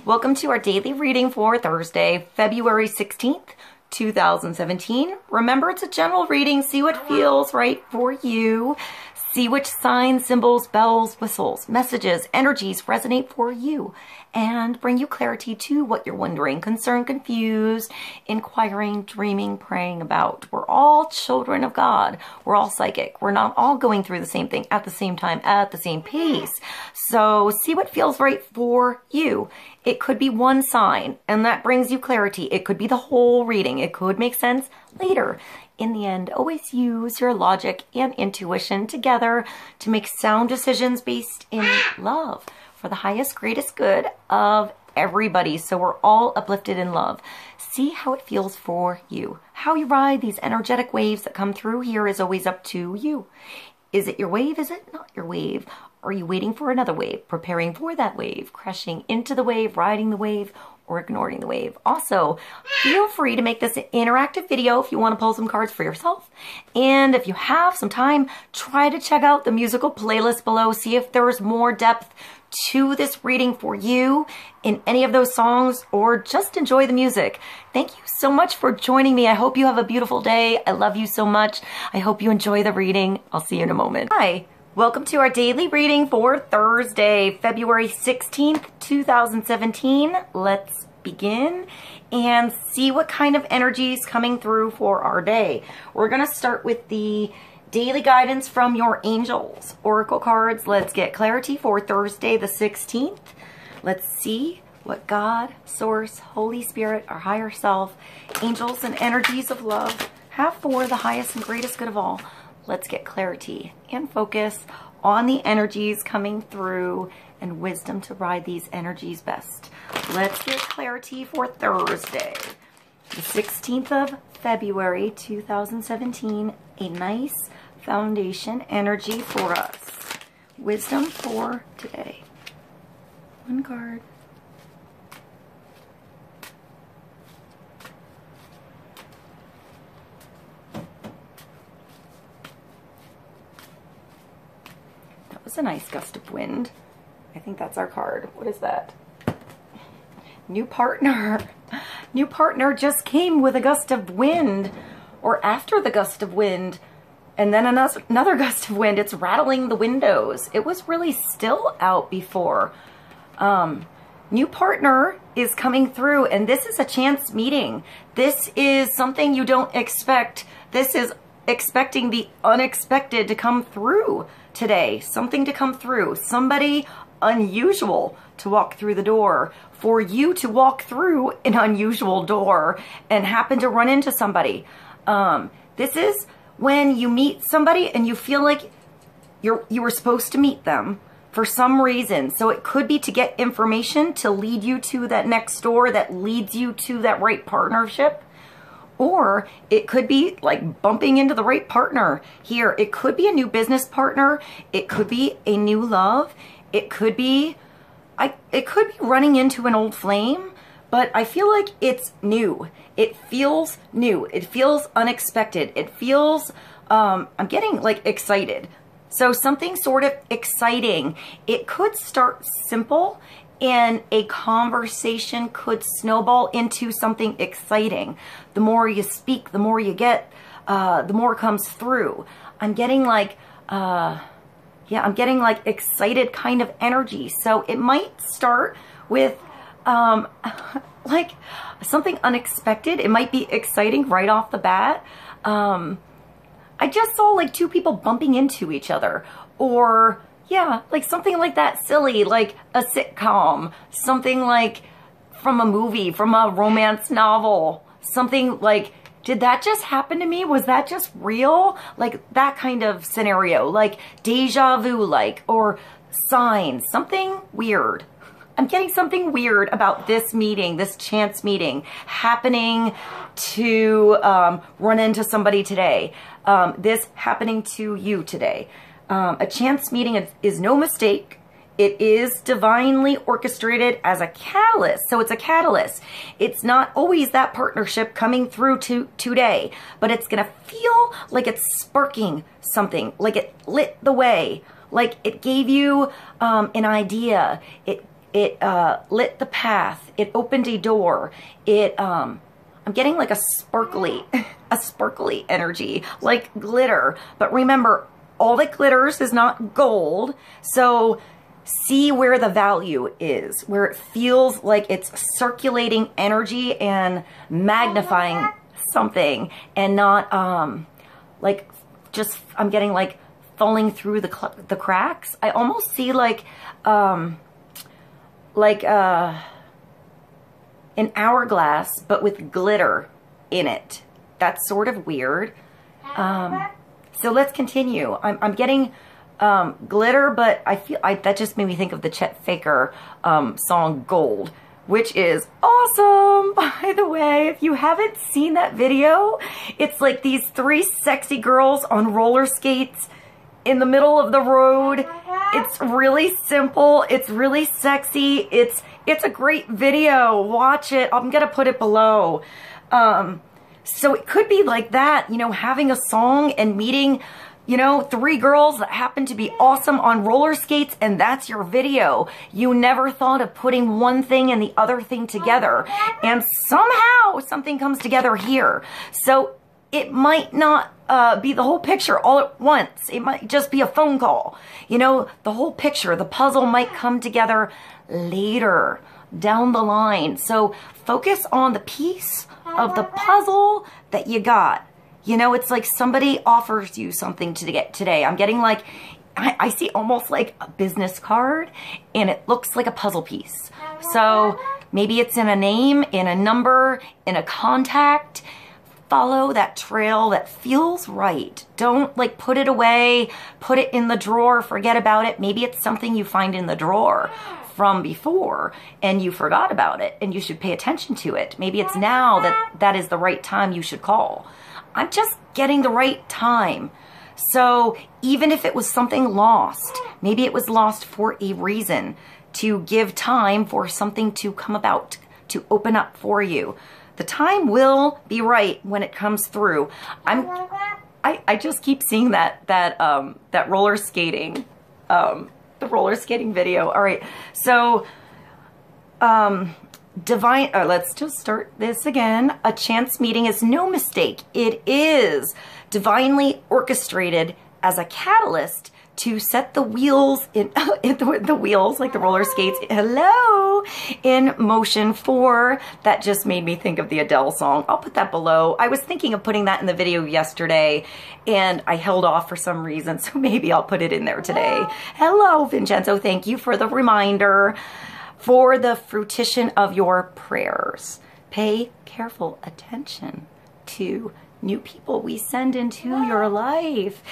Welcome to our daily reading for Thursday, February 16th, 2017. Remember, it's a general reading. See what feels right for you. See which signs, symbols, bells, whistles, messages, energies resonate for you and bring you clarity to what you're wondering, concerned, confused, inquiring, dreaming, praying about. We're all children of God. We're all psychic. We're not all going through the same thing at the same time, at the same pace. So see what feels right for you. It could be one sign, and that brings you clarity. It could be the whole reading. It could make sense later. In the end, always use your logic and intuition together to make sound decisions based in love for the highest, greatest good of everybody. So we're all uplifted in love. See how it feels for you. How you ride these energetic waves that come through here is always up to you. Is it your wave? Is it not your wave? Are you waiting for another wave, preparing for that wave, crashing into the wave, riding the wave, or ignoring the wave? Also, feel free to make this an interactive video if you want to pull some cards for yourself. And if you have some time, try to check out the musical playlist below. See if there's more depth to this reading for you in any of those songs, or just enjoy the music. Thank you so much for joining me. I hope you have a beautiful day. I love you so much. I hope you enjoy the reading. I'll see you in a moment. Hi. Welcome to our daily reading for Thursday, February 16th, 2017. Let's begin and see what kind of energy is coming through for our day. We're going to start with the daily guidance from your angels. Oracle cards, let's get clarity for Thursday the 16th. Let's see what God, Source, Holy Spirit, our higher self, angels and energies of love have for the highest and greatest good of all. Let's get clarity and focus on the energies coming through and wisdom to ride these energies best. Let's get clarity for Thursday, the 16th of February, 2017. A nice foundation energy for us. Wisdom for today. One card. A nice gust of wind. I think that's our card. What is that? New partner. New partner just came with a gust of wind, or after the gust of wind, and then another gust of wind. It's rattling the windows. It was really still out before. New partner is coming through, and this is a chance meeting. This is something you don't expect. This is expecting the unexpected to come through today. Something to come through. Somebody unusual to walk through the door. For you to walk through an unusual door and happen to run into somebody. This is when you meet somebody and you feel like you were supposed to meet them for some reason. So it could be to get information to lead you to that next door that leads you to that right partnership. Or it could be like bumping into the right partner here. It could be a new business partner. It could be a new love. It could be running into an old flame, but I feel like it's new. It feels new. It feels unexpected. It feels, I'm getting like excited. So something sort of exciting. It could start simple, and a conversation could snowball into something exciting. The more you speak, the more you get, the more comes through. I'm getting like, I'm getting like excited kind of energy. So it might start with like something unexpected. It might be exciting right off the bat. I just saw like two people bumping into each other, or yeah, like something like that silly, like a sitcom, something like from a movie, from a romance novel, something like, did that just happen to me? Was that just real? Like that kind of scenario, like deja vu, like, or signs, something weird. I'm getting something weird about this meeting, this chance meeting happening to run into somebody today. This happening to you today. A chance meeting is no mistake. It is divinely orchestrated as a catalyst. So it's a catalyst. It's not always that partnership coming through today, but it's going to feel like it's sparking something, like it lit the way, like it gave you an idea. It It lit the path. It opened a door. It, I'm getting like a sparkly energy, like glitter. But remember, all that glitters is not gold. So see where the value is, where it feels like it's circulating energy and magnifying something, and not like just, I'm getting like falling through the cracks. I almost see like an hourglass, but with glitter in it. That's sort of weird. So let's continue. I'm getting glitter, but I feel that just made me think of the Chet Faker song Gold, which is awesome. By the way, if you haven't seen that video, it's like these 3 sexy girls on roller skates in the middle of the road. It's really simple. It's really sexy. It's a great video. Watch it. I'm gonna put it below. So it could be like that, you know, having a song and meeting, you know, 3 girls that happen to be awesome on roller skates, and that's your video. You never thought of putting one thing and the other thing together, and somehow something comes together here. So it might not be the whole picture all at once. It might just be a phone call. You know, the whole picture, the puzzle might come together later down the line. So focus on the piece of the puzzle that you got. You know, it's like somebody offers you something to get today. I'm getting like, I see almost like a business card, and it looks like a puzzle piece. So maybe it's in a name, in a number, in a contact. Follow that trail that feels right. Don't like put it away, put it in the drawer, forget about it. Maybe it's something you find in the drawer from before and you forgot about it, and you should pay attention to it. Maybe it's now that is the right time you should call. I'm just getting the right time. So even if it was something lost, maybe it was lost for a reason, to give time for something to come about, to open up for you. The time will be right when it comes through. I just keep seeing that roller skating, the roller skating video. All right, so divine, let's just start this again. A chance meeting is no mistake. It is divinely orchestrated as a catalyst to set the wheels in, the wheels, like the roller skates, hello, in motion for, that just made me think of the Adele song. I'll put that below. I was thinking of putting that in the video yesterday, and I held off for some reason, so maybe I'll put it in there today. Hello, Vincenzo, thank you for the reminder. For the fruition of your prayers, pay careful attention to new people we send into your life.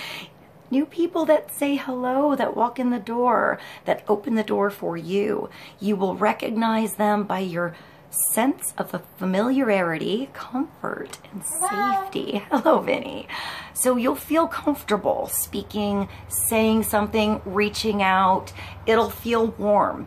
New people that say hello, that walk in the door, that open the door for you. You will recognize them by your sense of the familiarity, comfort, and safety. Hello, Vinny. So you'll feel comfortable speaking, saying something, reaching out. It'll feel warm.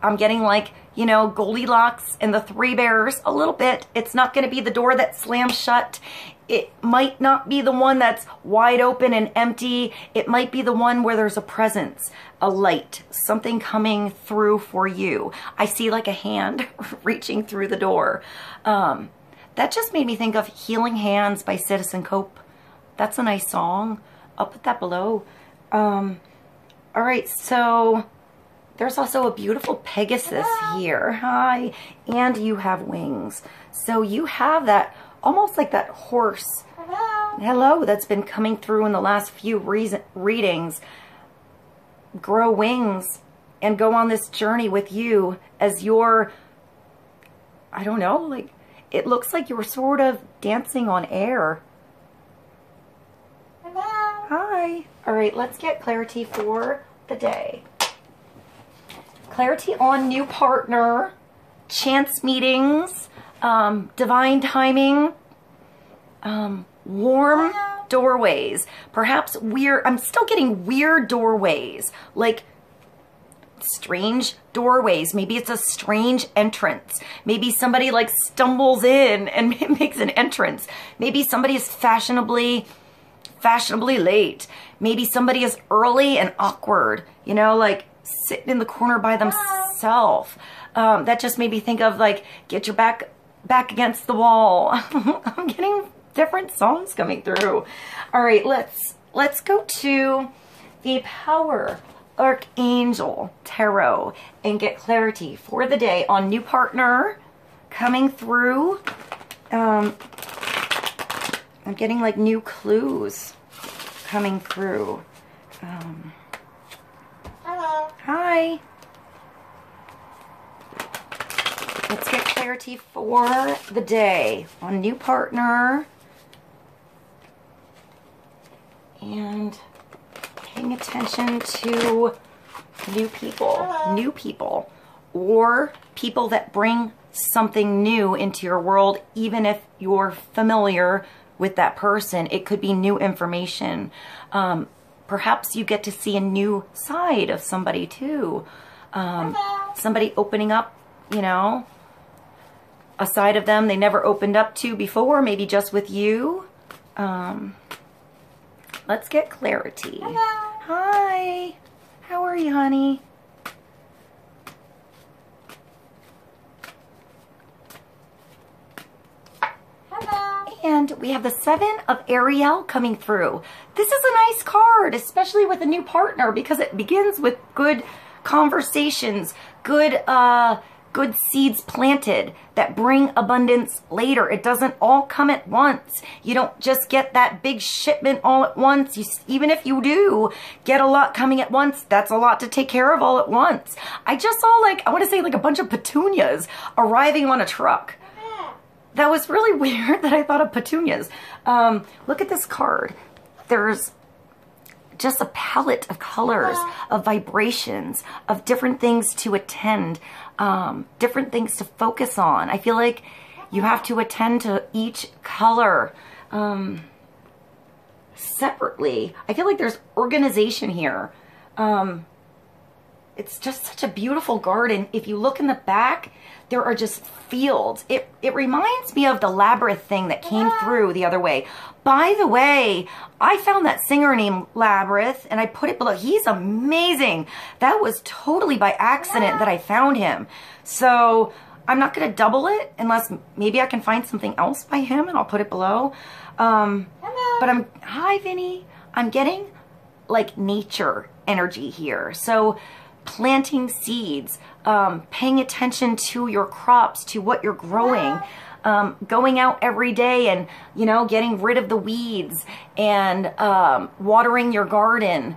I'm getting like, you know, Goldilocks and the 3 Bears a little bit. It's not going to be the door that slams shut. It might not be the one that's wide open and empty. It might be the one where there's a presence, a light, something coming through for you. I see like a hand reaching through the door. That just made me think of Healing Hands by Citizen Cope. That's a nice song. I'll put that below. All right, so there's also a beautiful Pegasus here. Hi, and you have wings. So you have that, almost like that horse. Hello, that's been coming through in the last few readings. Grow wings and go on this journey with you as you're, I don't know, like, it looks like you're sort of dancing on air. Hi. All right, let's get clarity for the day. Clarity on new partner, chance meetings, divine timing, warm doorways, perhaps weird, I'm still getting weird doorways, like strange doorways. Maybe it's a strange entrance. Maybe somebody like stumbles in and makes an entrance. Maybe somebody is fashionably late. Maybe somebody is early and awkward, you know, like sitting in the corner by themselves. yourself. That just made me think of like, get your back against the wall. I'm getting different songs coming through. All right, let's go to the Power Archangel Tarot and get clarity for the day on new partner coming through. I'm getting like new clues coming through. Hello. Hi. Let's get clarity for the day on new partner and paying attention to new people or people that bring something new into your world. Even if you're familiar with that person, it could be new information. Perhaps you get to see a new side of somebody too. Somebody opening up, you know, a side of them they never opened up to before, maybe just with you. Let's get clarity. Hello. Hi. How are you, honey? Hello. And we have the Seven of Ariel coming through. This is a nice card, especially with a new partner, because it begins with good conversations, good seeds planted that bring abundance later. It doesn't all come at once. You don't just get that big shipment all at once. Even if you do get a lot coming at once, that's a lot to take care of all at once. I just saw like, I want to say like a bunch of petunias arriving on a truck. That was really weird that I thought of petunias. Look at this card. There's just a palette of colors, of vibrations, of different things to attend, different things to focus on. I feel like you have to attend to each color separately. I feel like there's organization here. It's just such a beautiful garden. If you look in the back, there are just fields. It reminds me of the labyrinth thing that came through the other way. By the way, I found that singer named Labyrinth and I put it below. He's amazing. That was totally by accident that I found him. So I'm not going to double it unless maybe I can find something else by him and I'll put it below. But hi Vinny. I'm getting like nature energy here. So planting seeds, paying attention to your crops, to what you're growing, going out every day and, you know, getting rid of the weeds and watering your garden,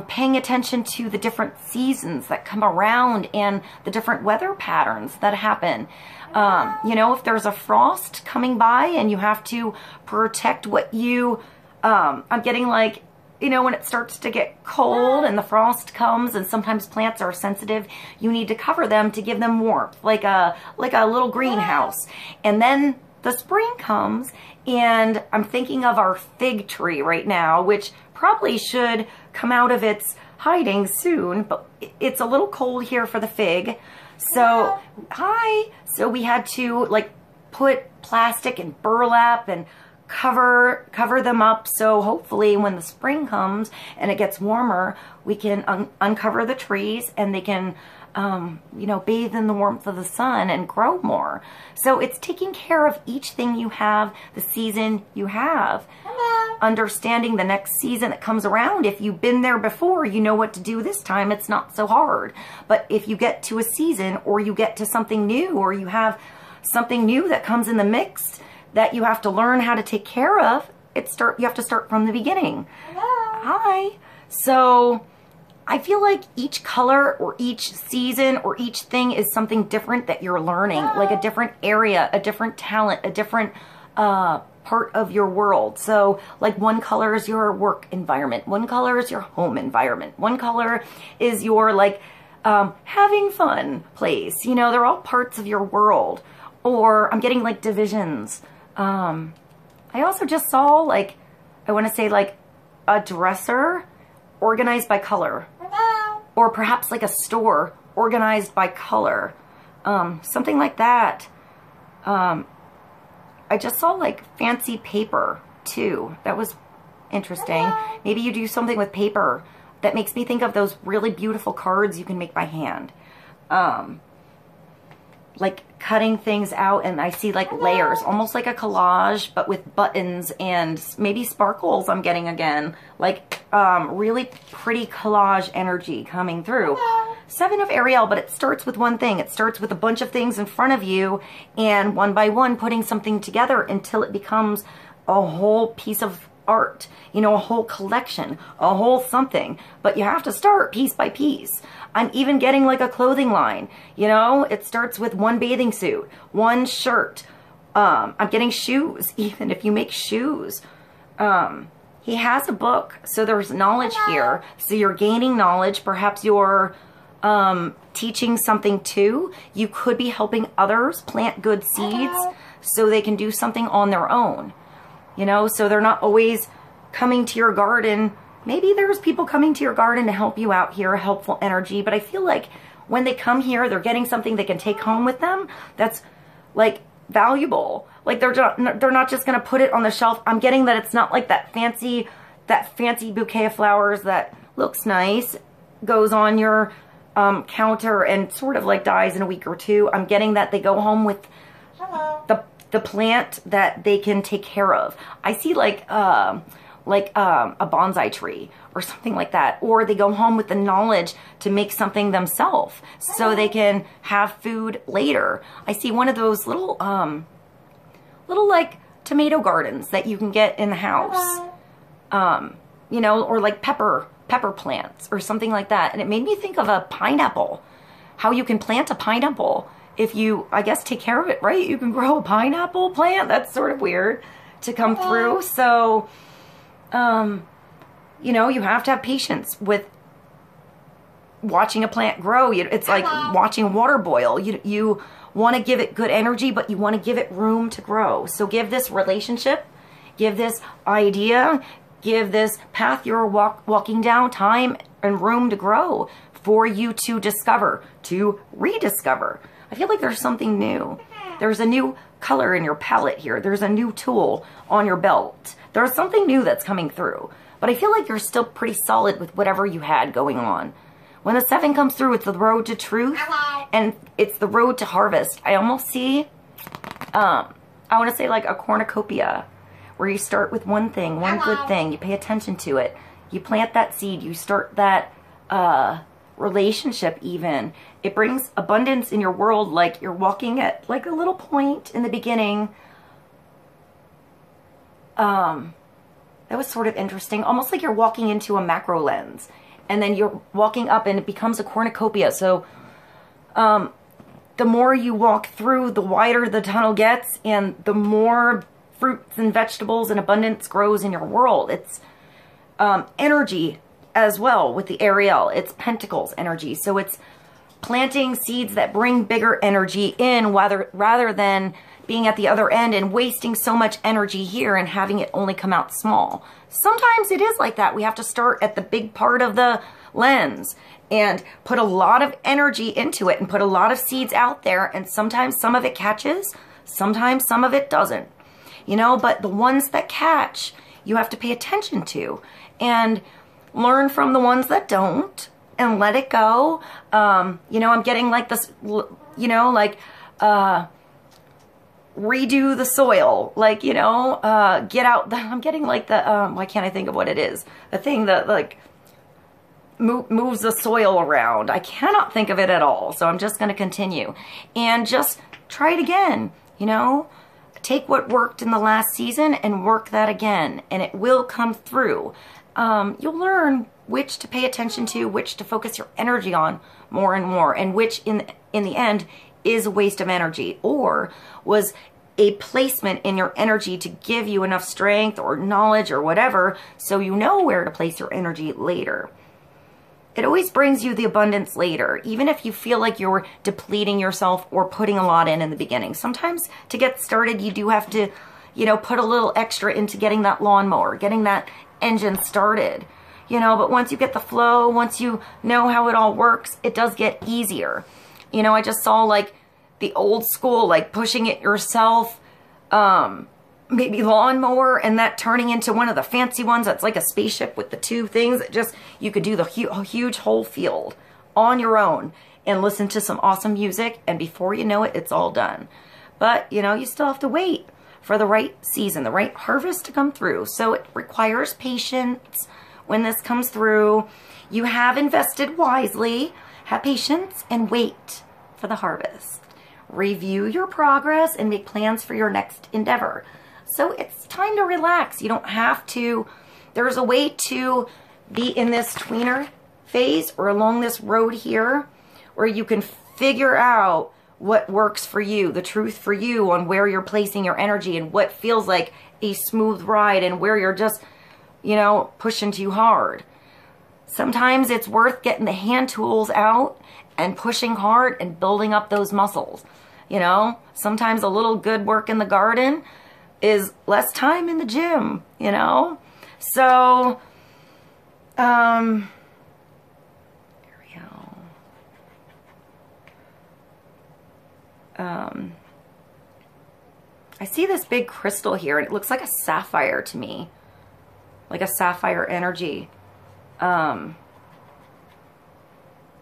paying attention to the different seasons that come around and the different weather patterns that happen. You know, if there's a frost coming by and you have to protect what you, I'm getting like, you know, when it starts to get cold and the frost comes and sometimes plants are sensitive, you need to cover them to give them warmth, like a little greenhouse. And then the spring comes and I'm thinking of our fig tree right now, which probably should come out of its hiding soon, but it's a little cold here for the fig. So, hi. So we had to like put plastic and burlap and cover them up, so hopefully when the spring comes and it gets warmer, we can uncover the trees and they can you know, bathe in the warmth of the sun and grow more. So it's taking care of each thing you have, the season you have. Hello. Understanding the next season that comes around. If you've been there before, you know what to do this time. It's not so hard. But if you get to a season or you get to something new or you have something new that comes in the mix that you have to learn how to take care of, you have to start from the beginning. Hello. Hi. So I feel like each color or each season or each thing is something different that you're learning, like a different area, a different talent, a different part of your world. So like one color is your work environment, one color is your home environment, one color is your like having fun place. You know, they're all parts of your world. Or I'm getting like divisions. I also just saw like, I want to say like a dresser organized by color. Hello. Or perhaps like a store organized by color. Something like that. I just saw like fancy paper too. That was interesting. Hello. Maybe you do something with paper that makes me think of those really beautiful cards you can make by hand. like cutting things out, and I see like layers, almost like a collage, but with buttons and maybe sparkles I'm getting again. Like really pretty collage energy coming through. Seven of Ariel, but it starts with one thing. It starts with a bunch of things in front of you, and one by one putting something together until it becomes a whole piece of art, you know, a whole collection, a whole something. But you have to start piece by piece. I'm even getting like a clothing line, you know, it starts with one bathing suit, one shirt. I'm getting shoes, even if you make shoes. He has a book, so there's knowledge here. So you're gaining knowledge. Perhaps you're teaching something too. You could be helping others plant good seeds so they can do something on their own. You know, so they're not always coming to your garden. Maybe there's people coming to your garden to help you out here, helpful energy. But I feel like when they come here, they're getting something they can take home with them that's like valuable. Like they're not just going to put it on the shelf. I'm getting that it's not like that fancy bouquet of flowers that looks nice, goes on your counter and sort of like dies in a week or two. I'm getting that they go home with the plant that they can take care of. I see like a bonsai tree or something like that. Or they go home with the knowledge to make something themselves so they can have food later. I see one of those little like tomato gardens that you can get in the house. You know, or like pepper plants or something like that. And it made me think of a pineapple, how you can plant a pineapple if you, I guess, take care of it, right? You can grow a pineapple plant. That's sort of weird to come through. So, you know, you have to have patience with watching a plant grow. It's like watching water boil. You want to give it good energy, but you want to give it room to grow. So give this relationship, give this idea, give this path you're walking down time and room to grow for you to discover, to rediscover. I feel like there's something new. There's a new color in your palette here. There's a new tool on your belt. There's something new that's coming through. But I feel like you're still pretty solid with whatever you had going on. When the 7 comes through, it's the road to truth. And it's the road to harvest. I almost see, I want to say like a cornucopia, where you start with one thing, one good thing. You pay attention to it. You plant that seed. You start that relationship even. It brings abundance in your world, like you're walking at like a little point in the beginning. That was sort of interesting. Almost like you're walking into a macro lens. And then you're walking up and it becomes a cornucopia. So the more you walk through, the wider the tunnel gets and the more fruits and vegetables and abundance grows in your world. It's energy as well with the Ariel. It's Pentacles energy. So it's planting seeds that bring bigger energy in rather than being at the other end and wasting so much energy here and having it only come out small. Sometimes it is like that. We have to start at the big part of the lens and put a lot of energy into it and put a lot of seeds out there. And sometimes some of it catches, sometimes some of it doesn't. You know, but the ones that catch, you have to pay attention to and learn from the ones that don't and let it go. You know, I'm getting like this, you know, like, redo the soil, like, you know, get out I'm getting like the, why can't I think of what it is? The thing that like moves the soil around. I cannot think of it at all. So I'm just going to continue and just try it again, you know. Take what worked in the last season and work that again, and it will come through. You'll learn which to pay attention to, which to focus your energy on more and more, and which in the end is a waste of energy or was a placement in your energy to give you enough strength or knowledge or whatever so you know where to place your energy later. It always brings you the abundance later, even if you feel like you're depleting yourself or putting a lot in the beginning. Sometimes to get started, you do have to, you know, put a little extra into getting that lawnmower, getting that engine started, you know, but once you get the flow, once you know how it all works, it does get easier. You know, I just saw like the old school, like pushing it yourself, maybe lawnmower, and that turning into one of the fancy ones that's like a spaceship with the two things that just, you could do the huge whole field on your own and listen to some awesome music, and before you know it, it's all done. But, you know, you still have to wait for the right season, the right harvest to come through. So it requires patience when this comes through. You have invested wisely. Have patience and wait for the harvest. Review your progress and make plans for your next endeavor. So it's time to relax. You don't have to. There's a way to be in this tweener phase or along this road here where you can figure out what works for you, the truth for you on where you're placing your energy and what feels like a smooth ride and where you're just, you know, pushing too hard. Sometimes it's worth getting the hand tools out and pushing hard and building up those muscles. You know, sometimes a little good work in the garden is less time in the gym, you know? So, there we go. I see this big crystal here, and it looks like a sapphire to me. Like a sapphire energy. All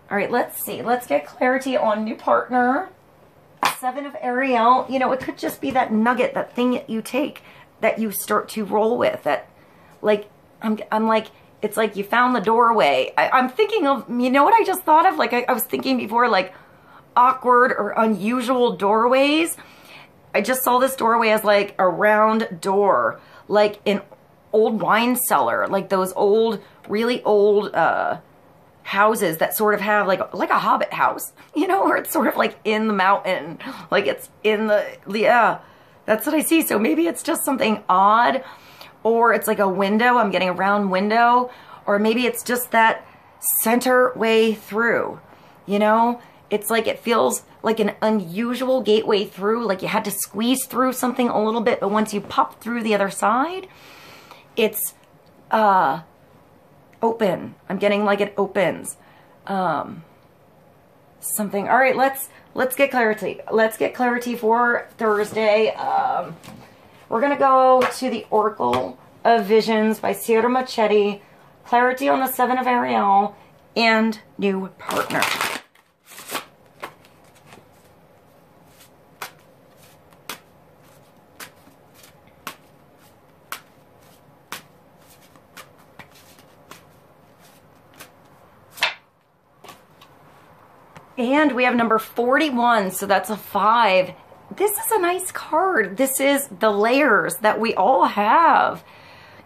right, let's see. Let's get clarity on new partner. 7 of Ariel. You know, it could just be that nugget, that thing that you take, that you start to roll with. That, like, I'm like, it's like you found the doorway. I'm thinking of, you know what I just thought of? Like, I was thinking before, like, awkward or unusual doorways. I just saw this doorway as, like, a round door. Like, an old wine cellar. Like, those old, really old, houses that sort of have like a hobbit house, you know, where it's sort of like in the mountain, like it's in the, yeah, that's what I see. So maybe it's just something odd, or it's like a window. I'm getting a round window, or maybe it's just that center way through, you know, it's like, it feels like an unusual gateway through, like you had to squeeze through something a little bit, but once you pop through the other side, it's, open. I'm getting like it opens. Something. All right, let's get clarity. Let's get clarity for Thursday. We're going to go to the Oracle of Visions by Sierra Machetti. Clarity on the 7 of Ariel and new partner. And we have number 41, so that's a 5. This is a nice card. This is the layers that we all have.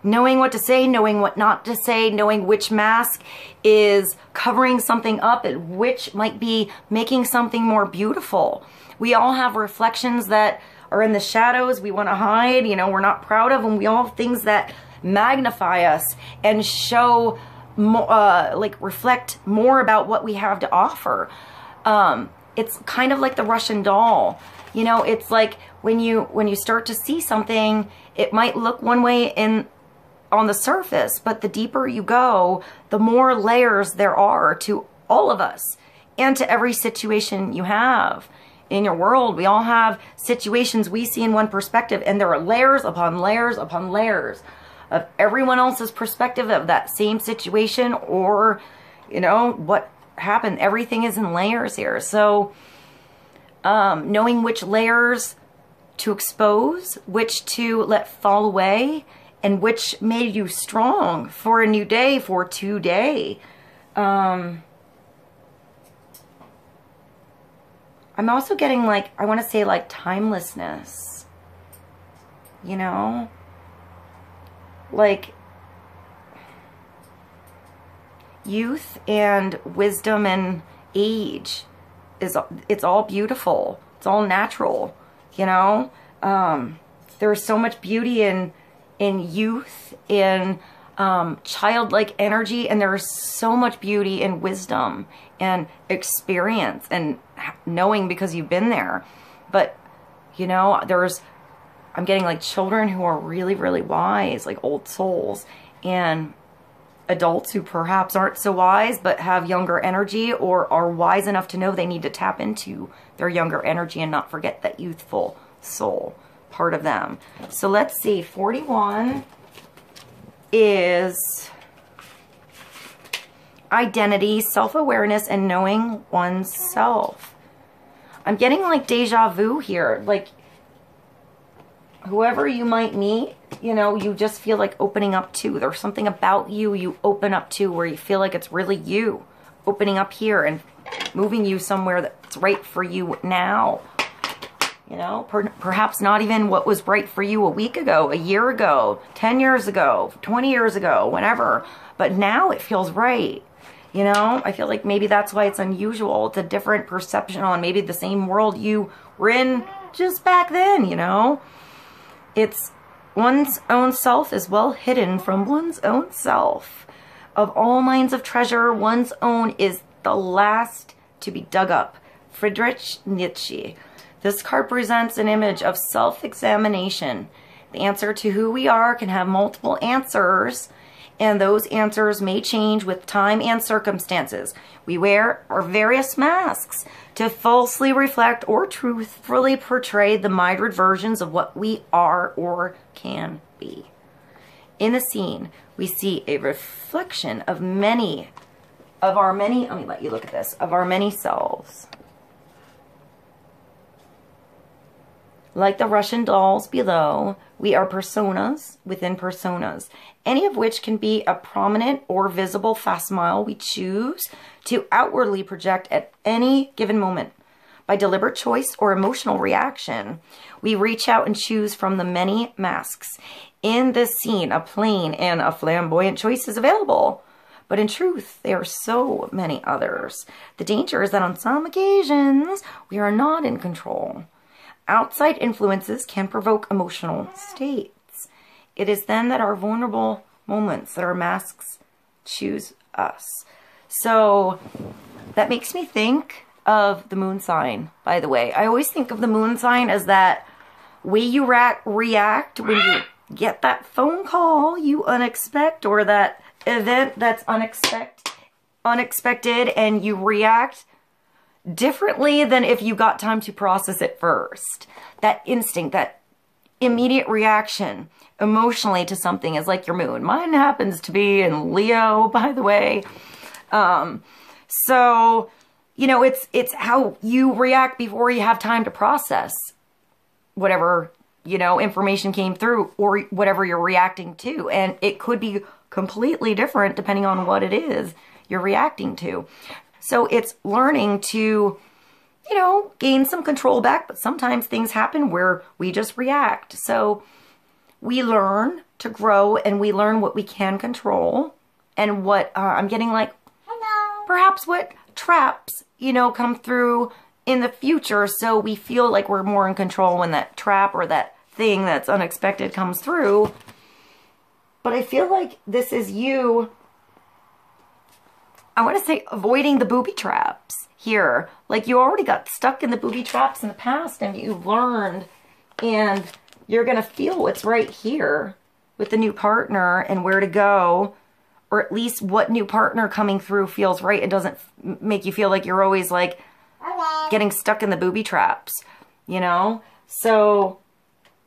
Knowing what to say, knowing what not to say, knowing which mask is covering something up and which might be making something more beautiful. We all have reflections that are in the shadows we want to hide, you know, we're not proud of, and we all have things that magnify us and show, like reflect more about what we have to offer. It's kind of like the Russian doll. You know, it's like when you start to see something, it might look one way on the surface, but the deeper you go, the more layers there are to all of us and to every situation you have in your world. We all have situations we see in one perspective, and there are layers upon layers upon layers of everyone else's perspective of that same situation, or, you know, what happened. Everything is in layers here. So knowing which layers to expose, which to let fall away, and which made you strong for a new day, for today. I'm also getting, like, I want to say, like, timelessness, you know, like youth and wisdom and age it's all beautiful. It's all natural, you know. There's so much beauty in youth, in childlike energy, and there's so much beauty in wisdom and experience and knowing because you've been there. But, you know, I'm getting like children who are really, really wise, like old souls, and adults who perhaps aren't so wise but have younger energy, or are wise enough to know they need to tap into their younger energy and not forget that youthful soul part of them. So let's see, 41 is, identity, self-awareness, and knowing oneself. I'm getting like deja vu here. Like whoever you might meet, you know, you just feel like opening up to. There's something about you open up to where you feel like it's really you. Opening up here and moving you somewhere that's right for you now. You know, perhaps not even what was right for you a week ago, a year ago, 10 years ago, 20 years ago, whenever. But now it feels right. You know, I feel like maybe that's why it's unusual. It's a different perception on maybe the same world you were in just back then, you know. It's one's own self is well hidden from one's own self. Of all mines of treasure, one's own is the last to be dug up. Friedrich Nietzsche. This card presents an image of self-examination. The answer to who we are can have multiple answers, and those answers may change with time and circumstances. We wear our various masks to falsely reflect or truthfully portray the myriad versions of what we are or can be. In the scene, we see a reflection of let me let you look at this, of our many selves. Like the Russian dolls below, we are personas within personas, any of which can be a prominent or visible facsimile we choose to outwardly project at any given moment. By deliberate choice or emotional reaction, we reach out and choose from the many masks. In this scene, a plain and a flamboyant choice is available. But in truth, there are so many others. The danger is that on some occasions, we are not in control. Outside influences can provoke emotional states. It is then that our vulnerable moments, that our masks choose us. So that makes me think of the moon sign, by the way. I always think of the moon sign as that way you react when you get that phone call you unexpect, or that event that's unexpected and you react differently than if you got time to process it first. That instinct, that immediate reaction emotionally to something is like your moon. Mine happens to be in Leo, by the way. So, you know, it's how you react before you have time to process whatever, you know, information came through or whatever you're reacting to. And it could be completely different depending on what it is you're reacting to. So it's learning to, you know, gain some control back, but sometimes things happen where we just react. So we learn to grow and we learn what we can control and what I'm getting like, hello, perhaps what traps, you know, come through in the future. So we feel like we're more in control when that trap or that thing that's unexpected comes through. But I feel like this is you, I want to say, avoiding the booby traps here. Like you already got stuck in the booby traps in the past and you learned, and you're going to feel what's right here with the new partner and where to go, or at least what new partner coming through feels right. It doesn't make you feel like you're always like getting stuck in the booby traps, you know? So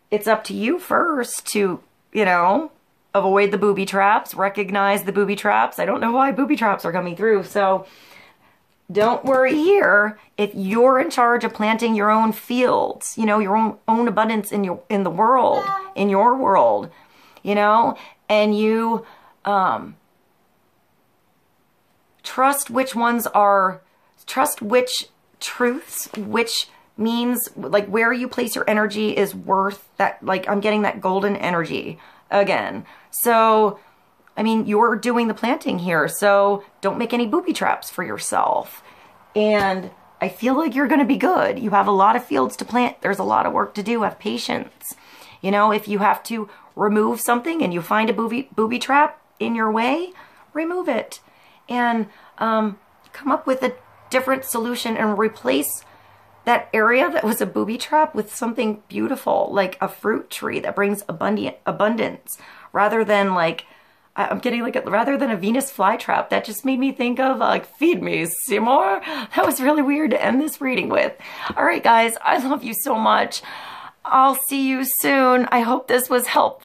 it's up to you first to, you know, avoid the booby traps, recognize the booby traps. I don't know why booby traps are coming through. So don't worry here. If you're in charge of planting your own fields, you know, your own abundance in the world, in your world, you know, and you trust which truths, which means like where you place your energy is worth that. Like I'm getting that golden energy again. So, I mean, you're doing the planting here, so don't make any booby traps for yourself. And I feel like you're going to be good. You have a lot of fields to plant. There's a lot of work to do. Have patience. You know, if you have to remove something and you find a booby trap in your way, remove it. And come up with a different solution and replace that area that was a booby trap with something beautiful, like a fruit tree that brings abundance, rather than like, I'm getting like, rather than a Venus flytrap. That just made me think of like, feed me, Seymour. That was really weird to end this reading with. All right, guys, I love you so much. I'll see you soon. I hope this was helpful.